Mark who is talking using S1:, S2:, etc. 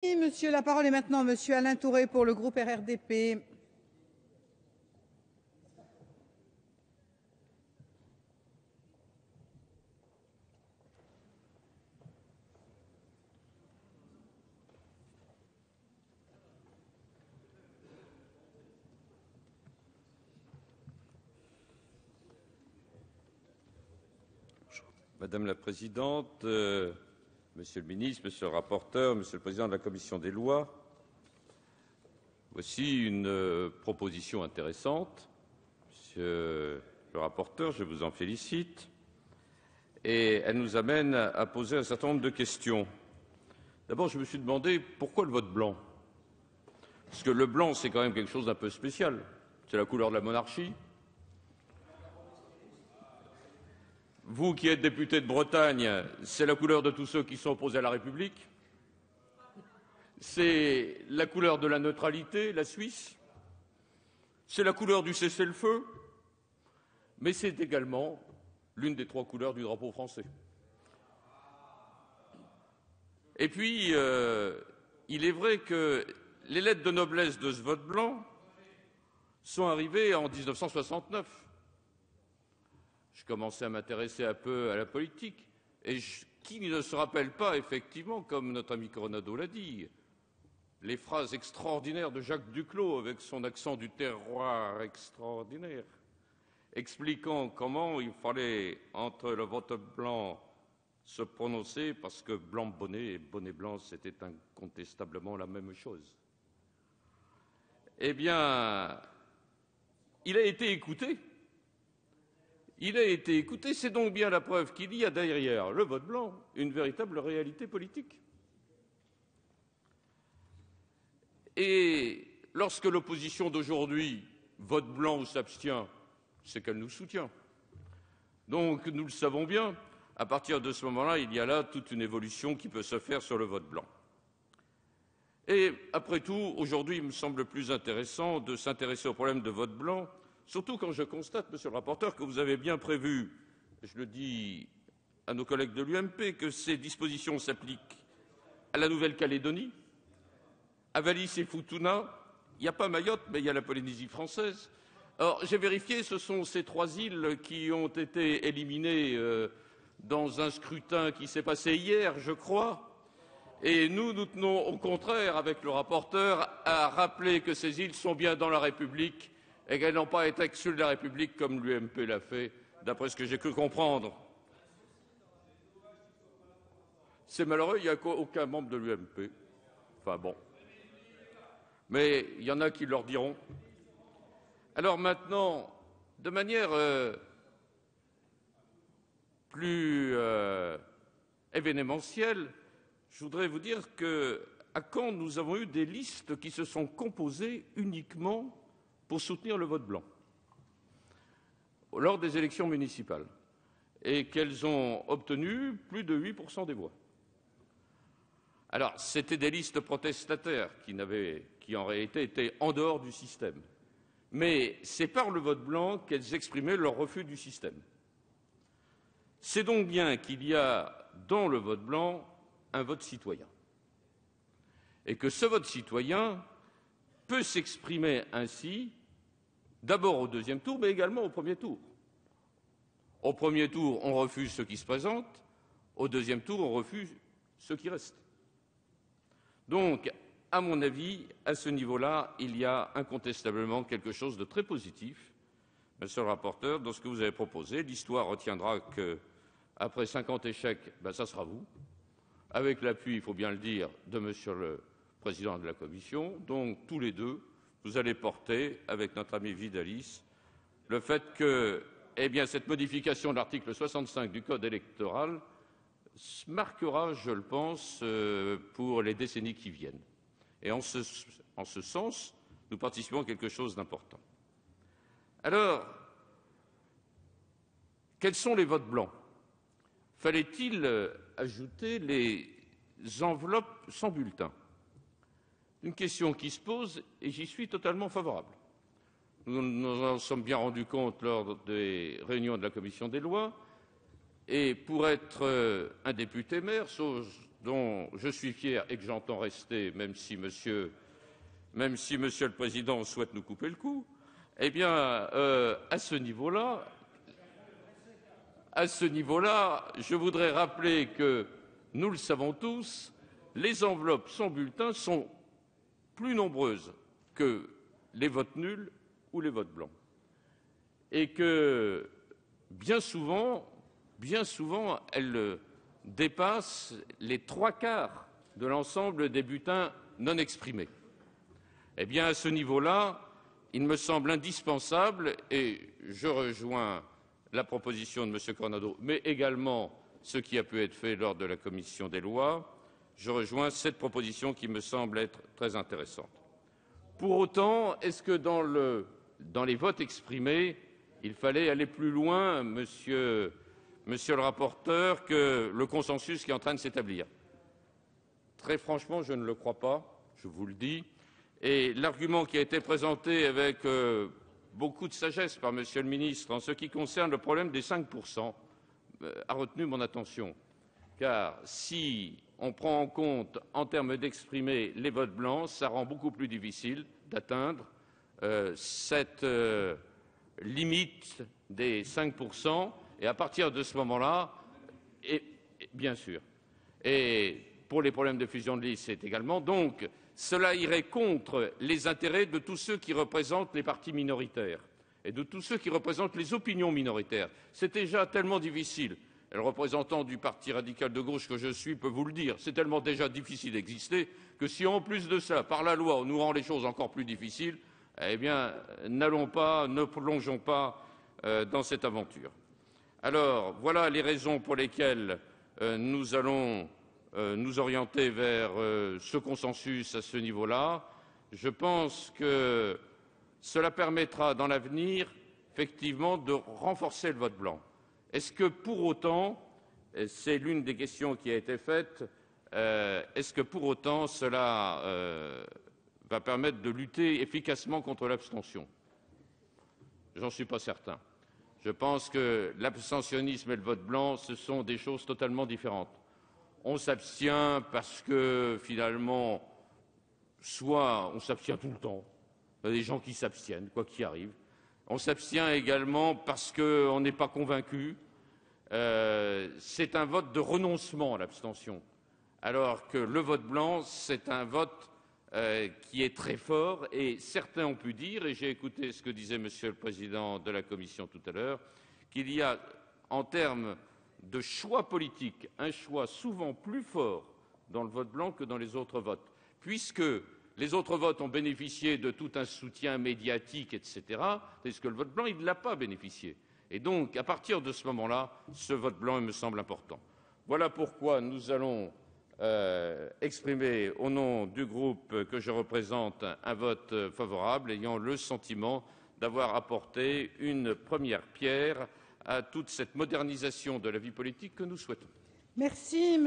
S1: Monsieur, la parole est maintenant à Monsieur Alain Touré pour le groupe RRDP.
S2: Madame la Présidente, Monsieur le Ministre, Monsieur le Rapporteur, Monsieur le Président de la Commission des lois, voici une proposition intéressante. Monsieur le Rapporteur, je vous en félicite. Et elle nous amène à poser un certain nombre de questions. D'abord, je me suis demandé pourquoi le vote blanc. Parce que le blanc, c'est quand même quelque chose d'un peu spécial. C'est la couleur de la monarchie. Vous qui êtes député de Bretagne, c'est la couleur de tous ceux qui sont opposés à la République. C'est la couleur de la neutralité, la Suisse. C'est la couleur du cessez-le-feu. Mais c'est également l'une des trois couleurs du drapeau français. Et puis, il est vrai que les lettres de noblesse de ce vote blanc sont arrivées en 1969. Je commençais à m'intéresser un peu à la politique. Et qui ne se rappelle pas, effectivement, comme notre ami Coronado l'a dit, les phrases extraordinaires de Jacques Duclos, avec son accent du terroir extraordinaire, expliquant comment il fallait, entre le vote blanc, se prononcer, parce que blanc-bonnet et bonnet-blanc, c'était incontestablement la même chose. Eh bien, il a été écouté. Il a été écouté, c'est donc bien la preuve qu'il y a derrière le vote blanc une véritable réalité politique. Et lorsque l'opposition d'aujourd'hui vote blanc ou s'abstient, c'est qu'elle nous soutient. Donc, nous le savons bien, à partir de ce moment-là, il y a là toute une évolution qui peut se faire sur le vote blanc. Et après tout, aujourd'hui, il me semble plus intéressant de s'intéresser au problème de vote blanc, surtout quand je constate, Monsieur le rapporteur, que vous avez bien prévu, je le dis à nos collègues de l'UMP, que ces dispositions s'appliquent à la Nouvelle-Calédonie, à Wallis et Futuna. Il n'y a pas Mayotte, mais il y a la Polynésie française. Alors, j'ai vérifié, ce sont ces trois îles qui ont été éliminées dans un scrutin qui s'est passé hier, je crois. Et nous tenons au contraire, avec le rapporteur, à rappeler que ces îles sont bien dans la République et qu'elles n'ont pas été exclues de la République comme l'UMP l'a fait, d'après ce que j'ai cru comprendre. C'est malheureux, il n'y a aucun membre de l'UMP. Enfin bon. Mais il y en a qui leur diront. Alors maintenant, de manière plus événementielle, je voudrais vous dire qu'à Caen, nous avons eu des listes qui se sont composées uniquement pour soutenir le vote blanc lors des élections municipales et qu'elles ont obtenu plus de 8% des voix. Alors, c'était des listes protestataires qui en réalité étaient en dehors du système. Mais c'est par le vote blanc qu'elles exprimaient leur refus du système. C'est donc bien qu'il y a dans le vote blanc un vote citoyen. Et que ce vote citoyen peut s'exprimer ainsi, d'abord au deuxième tour, mais également au premier tour. Au premier tour, on refuse ceux qui se présentent. Au deuxième tour, on refuse ceux qui restent. Donc, à mon avis, à ce niveau-là, il y a incontestablement quelque chose de très positif, Monsieur le rapporteur, dans ce que vous avez proposé. L'histoire retiendra qu'après 50 échecs, ça sera vous, avec l'appui, il faut bien le dire, de Monsieur le Président de la Commission. Donc, tous les deux, vous allez porter, avec notre ami Vidalis, le fait que cette modification de l'article 65 du Code électoral marquera, je le pense, pour les décennies qui viennent. Et en ce sens, nous participons à quelque chose d'important. Alors, quels sont les votes blancs? Fallait-il ajouter les enveloppes sans bulletin? Une question qui se pose et j'y suis totalement favorable. Nous nous en sommes bien rendus compte lors des réunions de la Commission des lois. Et pour être un député maire, dont je suis fier et que j'entends rester, même si Monsieur le Président souhaite nous couper le cou, eh bien, à ce niveau-là, je voudrais rappeler que, nous le savons tous, les enveloppes sans bulletin sont plus nombreuses que les votes nuls ou les votes blancs. Et que, bien souvent, elles dépassent les 3/4 de l'ensemble des bulletins non exprimés. Eh bien, à ce niveau-là, il me semble indispensable, et je rejoins la proposition de M. Coronado, mais également ce qui a pu être fait lors de la commission des lois, je rejoins cette proposition qui me semble être très intéressante. Pour autant, est-ce que dans les votes exprimés, il fallait aller plus loin, monsieur le rapporteur, que le consensus qui est en train de s'établir? Très franchement, je ne le crois pas, je vous le dis. Et l'argument qui a été présenté avec beaucoup de sagesse par Monsieur le ministre en ce qui concerne le problème des 5% a retenu mon attention. Car si on prend en compte, en termes d'exprimer les votes blancs, ça rend beaucoup plus difficile d'atteindre cette limite des 5%. Et à partir de ce moment-là, bien sûr, et pour les problèmes de fusion de liste, c'est également. Donc, cela irait contre les intérêts de tous ceux qui représentent les partis minoritaires et de tous ceux qui représentent les opinions minoritaires. C'est déjà tellement difficile. Et le représentant du Parti radical de gauche que je suis peut vous le dire. C'est tellement déjà difficile d'exister que si, en plus de ça, par la loi, on nous rend les choses encore plus difficiles, eh bien, ne plongeons pas dans cette aventure. Alors, voilà les raisons pour lesquelles nous allons nous orienter vers ce consensus à ce niveau-là. Je pense que cela permettra dans l'avenir, effectivement, de renforcer le vote blanc. Est-ce que pour autant, c'est l'une des questions qui a été faite, est-ce que pour autant cela va permettre de lutter efficacement contre l'abstention? J'en suis pas certain. Je pense que l'abstentionnisme et le vote blanc, ce sont des choses totalement différentes. On s'abstient parce que, finalement, soit on s'abstient tout le temps, il y a des gens qui s'abstiennent, quoi qu'il arrive. On s'abstient également parce qu'on n'est pas convaincu. C'est un vote de renoncement à l'abstention, alors que le vote blanc, c'est un vote qui est très fort, et certains ont pu dire, et j'ai écouté ce que disait Monsieur le Président de la Commission tout à l'heure, qu'il y a, en termes de choix politique, un choix souvent plus fort dans le vote blanc que dans les autres votes, puisque les autres votes ont bénéficié de tout un soutien médiatique, etc., tandis que le vote blanc, il ne l'a pas bénéficié. Et donc, à partir de ce moment-là, ce vote blanc, il me semble important. Voilà pourquoi nous allons exprimer, au nom du groupe que je représente, un vote favorable, ayant le sentiment d'avoir apporté une première pierre à toute cette modernisation de la vie politique que nous souhaitons.
S1: Merci.